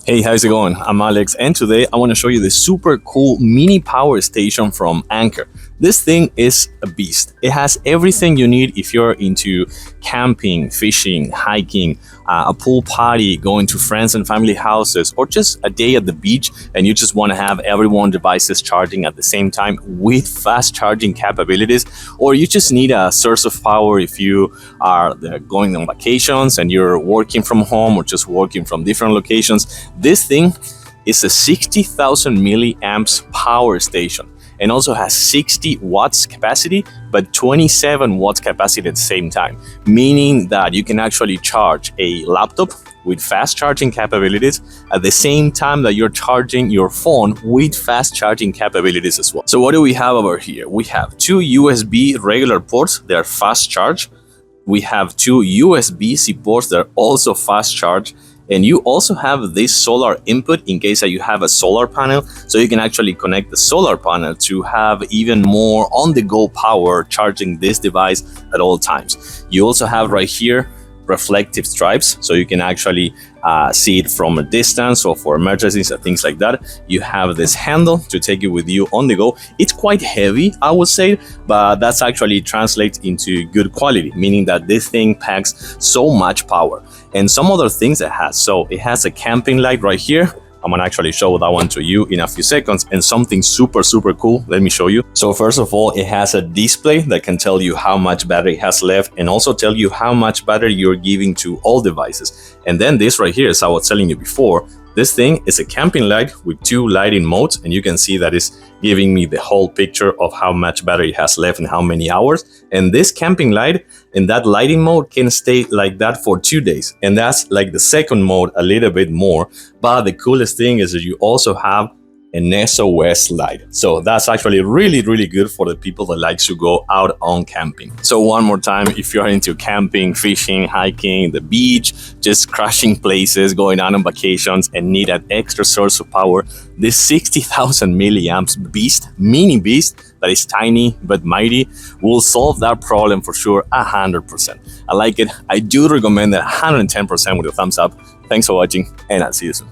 Hey, how's it going? I'm Alex, and today I want to show you this super cool mini power station from Anker. This thing is a beast. It has everything you need if you're into camping, fishing, hiking, a pool party, going to friends and family houses, or just a day at the beach and you just want to have everyone's devices charging at the same time with fast charging capabilities, or you just need a source of power if you are going on vacations and you're working from home or just working from different locations. This thing is a 60,000 milliamps power station and also has 60 watts capacity, but 27 watts capacity at the same time, meaning that you can actually charge a laptop with fast charging capabilities at the same time that you're charging your phone with fast charging capabilities as well. So what do we have over here? We have two USB regular ports, they're fast charge. We have two USB-C ports that are also fast charge. And you also have this solar input in case that you have a solar panel, so you can actually connect the solar panel to have even more on-the-go power charging this device at all times. You also have right here reflective stripes, so you can actually see it from a distance or for emergencies and things like that. You have this handle to take it with you on the go. It's quite heavy, I would say, but that's actually translates into good quality, meaning that this thing packs so much power. And some other things it has. So it has a camping light right here. I'm gonna actually show that one to you in a few seconds, and something super cool. Let me show you. So first of all, it has a display that can tell you how much battery it has left and also tell you how much battery you're giving to all devices. And then this right here, as I was telling you before, this thing is a camping light with two lighting modes, and you can see that it's giving me the whole picture of how much battery it has left and how many hours. And this camping light in that lighting mode can stay like that for 2 days. And that's like the second mode a little bit more. But the coolest thing is that you also have an SOS light. So that's actually really good for the people that like to go out on camping. So one more time, if you're into camping, fishing, hiking, the beach, just crashing places, going out on vacations and need an extra source of power, this 60,000 milliamps beast, mini beast, that is tiny but mighty, will solve that problem for sure 100%. I like it. I do recommend it 110% with a thumbs up. Thanks for watching, and I'll see you soon.